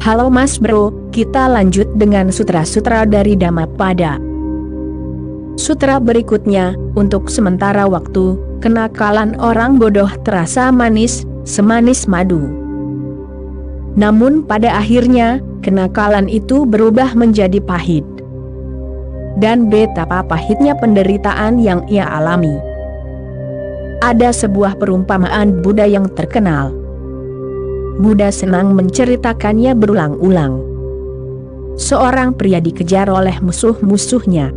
Halo Mas Bro, kita lanjut dengan sutra-sutra dari Dhammapada. Sutra berikutnya, untuk sementara waktu, kenakalan orang bodoh terasa manis, semanis madu. Namun pada akhirnya, kenakalan itu berubah menjadi pahit. Dan betapa pahitnya penderitaan yang ia alami. Ada sebuah perumpamaan Buddha yang terkenal. Buddha senang menceritakannya berulang-ulang. Seorang pria dikejar oleh musuh-musuhnya.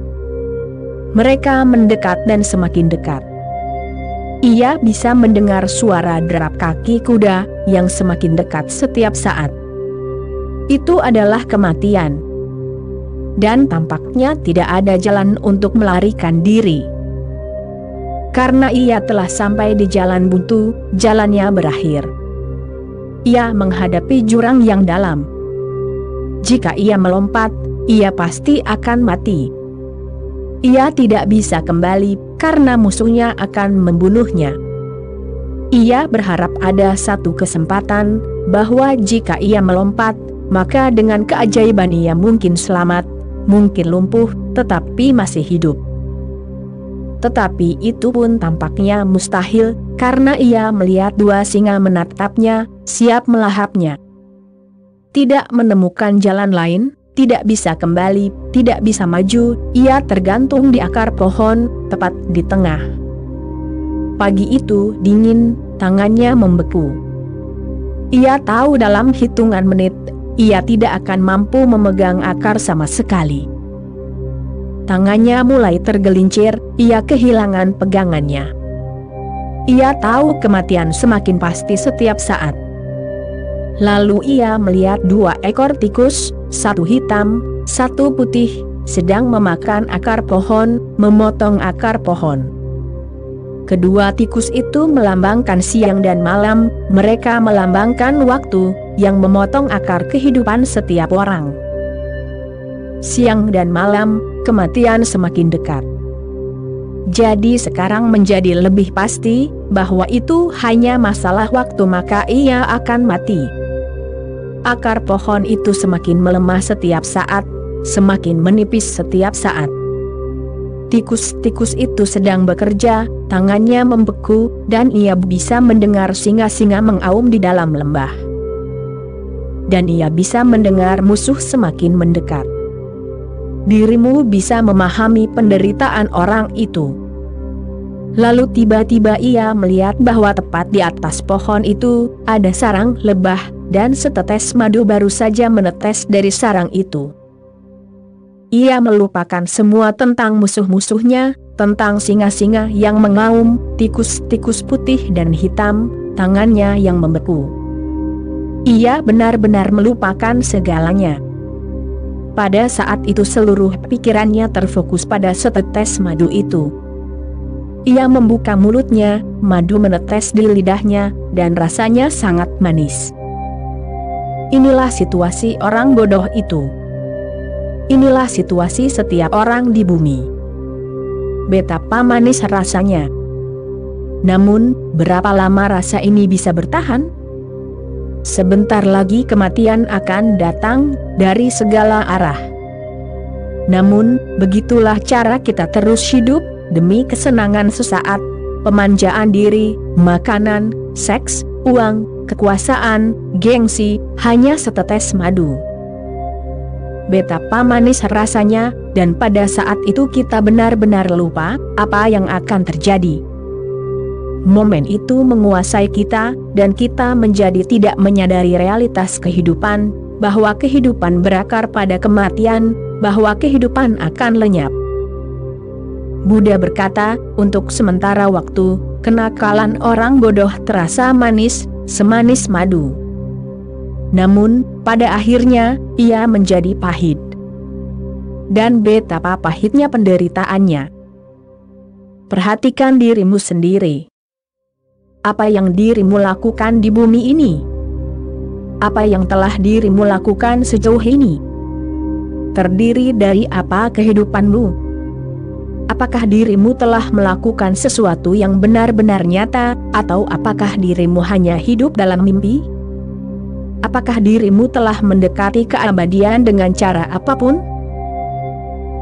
Mereka mendekat dan semakin dekat. Ia bisa mendengar suara derap kaki kuda yang semakin dekat setiap saat. Itu adalah kematian. Dan tampaknya tidak ada jalan untuk melarikan diri. Karena ia telah sampai di jalan buntu, jalannya berakhir. Ia menghadapi jurang yang dalam. Jika ia melompat, ia pasti akan mati. Ia tidak bisa kembali karena musuhnya akan membunuhnya. Ia berharap ada satu kesempatan bahwa jika ia melompat, maka dengan keajaiban ia mungkin selamat, mungkin lumpuh, tetapi masih hidup. Tetapi itu pun tampaknya mustahil, karena ia melihat dua singa menatapnya, siap melahapnya. Tidak menemukan jalan lain, tidak bisa kembali, tidak bisa maju, ia tergantung di akar pohon, tepat di tengah. Pagi itu dingin, tangannya membeku. Ia tahu dalam hitungan menit, ia tidak akan mampu memegang akar sama sekali. Tangannya mulai tergelincir, ia kehilangan pegangannya. Ia tahu kematian semakin pasti setiap saat. Lalu ia melihat dua ekor tikus, satu hitam, satu putih, sedang memakan akar pohon, memotong akar pohon. Kedua tikus itu melambangkan siang dan malam, mereka melambangkan waktu, yang memotong akar kehidupan setiap orang. Siang dan malam, kematian semakin dekat. Jadi sekarang menjadi lebih pasti, bahwa itu hanya masalah waktu maka ia akan mati. Akar pohon itu semakin melemah setiap saat, semakin menipis setiap saat. Tikus-tikus itu sedang bekerja, tangannya membeku, dan ia bisa mendengar singa-singa mengaum di dalam lembah. Dan ia bisa mendengar musuh semakin mendekat. Dirimu bisa memahami penderitaan orang itu. Lalu tiba-tiba ia melihat bahwa tepat di atas pohon itu, ada sarang lebah, dan setetes madu baru saja menetes dari sarang itu. Ia melupakan semua tentang musuh-musuhnya, tentang singa-singa yang mengaum, tikus-tikus putih dan hitam, tangannya yang membeku. Ia benar-benar melupakan segalanya. Pada saat itu seluruh pikirannya terfokus pada setetes madu itu. Ia membuka mulutnya, madu menetes di lidahnya, dan rasanya sangat manis. Inilah situasi orang bodoh itu. Inilah situasi setiap orang di bumi. Betapa manis rasanya. Namun, berapa lama rasa ini bisa bertahan? Sebentar lagi kematian akan datang dari segala arah. Namun, begitulah cara kita terus hidup, demi kesenangan sesaat, pemanjaan diri, makanan, seks, uang, kekuasaan, gengsi, hanya setetes madu. Betapa manis rasanya, dan pada saat itu kita benar-benar lupa apa yang akan terjadi. Momen itu menguasai kita, dan kita menjadi tidak menyadari realitas kehidupan, bahwa kehidupan berakar pada kematian, bahwa kehidupan akan lenyap. Buddha berkata, untuk sementara waktu, kenakalan orang bodoh terasa manis, semanis madu. Namun, pada akhirnya, ia menjadi pahit. Dan betapa pahitnya penderitaannya. Perhatikan dirimu sendiri. Apa yang dirimu lakukan di bumi ini? Apa yang telah dirimu lakukan sejauh ini? Terdiri dari apa kehidupanmu? Apakah dirimu telah melakukan sesuatu yang benar-benar nyata, atau apakah dirimu hanya hidup dalam mimpi? Apakah dirimu telah mendekati keabadian dengan cara apapun?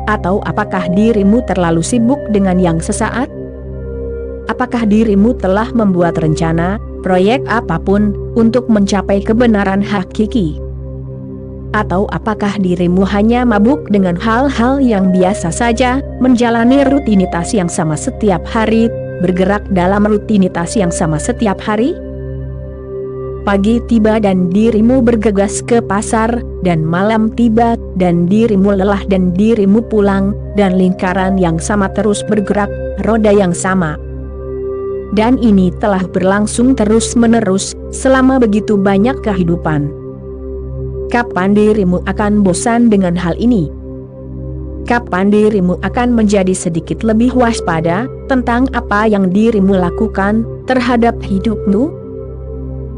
Atau apakah dirimu terlalu sibuk dengan yang sesaat? Apakah dirimu telah membuat rencana, proyek apapun, untuk mencapai kebenaran hakiki? Atau apakah dirimu hanya mabuk dengan hal-hal yang biasa saja, menjalani rutinitas yang sama setiap hari, bergerak dalam rutinitas yang sama setiap hari? Pagi tiba dan dirimu bergegas ke pasar, dan malam tiba, dan dirimu lelah dan dirimu pulang, dan lingkaran yang sama terus bergerak, roda yang sama. Dan ini telah berlangsung terus-menerus, selama begitu banyak kehidupan. Kapan dirimu akan bosan dengan hal ini? Kapan dirimu akan menjadi sedikit lebih waspada tentang apa yang dirimu lakukan terhadap hidupmu?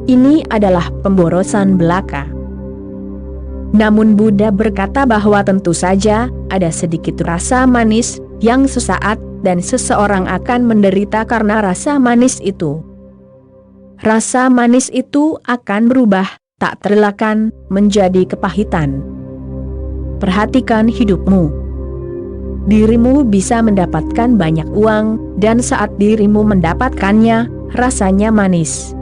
Ini adalah pemborosan belaka. Namun Buddha berkata bahwa tentu saja ada sedikit rasa manis yang sesaat dan seseorang akan menderita karena rasa manis itu. Rasa manis itu akan berubah tak terelakkan menjadi kepahitan. Perhatikan hidupmu. Dirimu bisa mendapatkan banyak uang, dan saat dirimu mendapatkannya, rasanya manis.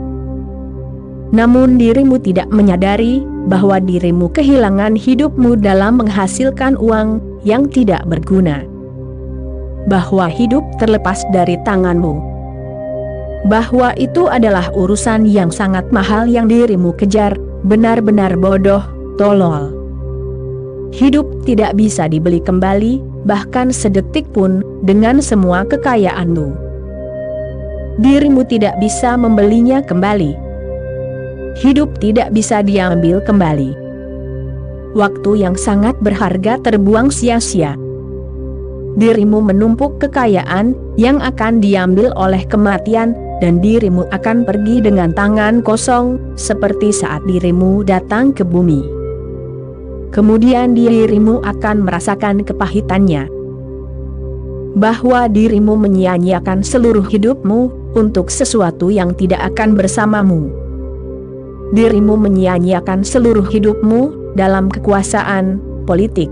Namun dirimu tidak menyadari bahwa dirimu kehilangan hidupmu dalam menghasilkan uang yang tidak berguna. Bahwa hidup terlepas dari tanganmu. Bahwa itu adalah urusan yang sangat mahal yang dirimu kejar, benar-benar bodoh, tolol. Hidup tidak bisa dibeli kembali, bahkan sedetik pun, dengan semua kekayaanmu. Dirimu tidak bisa membelinya kembali. Hidup tidak bisa diambil kembali. Waktu yang sangat berharga terbuang sia-sia. Dirimu menumpuk kekayaan yang akan diambil oleh kematian, dan dirimu akan pergi dengan tangan kosong, seperti saat dirimu datang ke bumi. Kemudian dirimu akan merasakan kepahitannya. Bahwa dirimu menyia-nyiakan seluruh hidupmu untuk sesuatu yang tidak akan bersamamu. Dirimu menyia-nyiakan seluruh hidupmu dalam kekuasaan politik.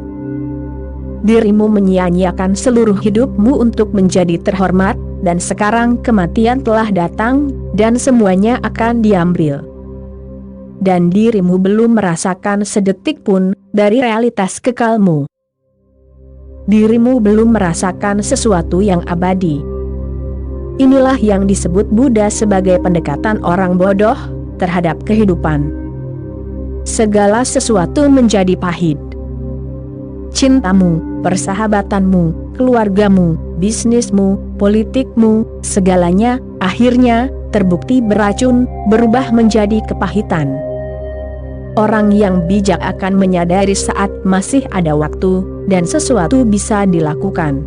Dirimu menyia-nyiakan seluruh hidupmu untuk menjadi terhormat, dan sekarang kematian telah datang, dan semuanya akan diambil. Dan dirimu belum merasakan sedetik pun dari realitas kekalmu. Dirimu belum merasakan sesuatu yang abadi. Inilah yang disebut Buddha sebagai pendekatan orang bodoh terhadap kehidupan. Segala sesuatu menjadi pahit. Cintamu, persahabatanmu, keluargamu, bisnismu, politikmu, segalanya, akhirnya, terbukti beracun, berubah menjadi kepahitan. Orang yang bijak akan menyadari saat masih ada waktu, dan sesuatu bisa dilakukan.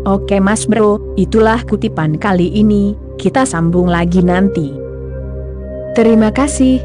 Oke Mas Bro, itulah kutipan kali ini, kita sambung lagi nanti. Terima kasih.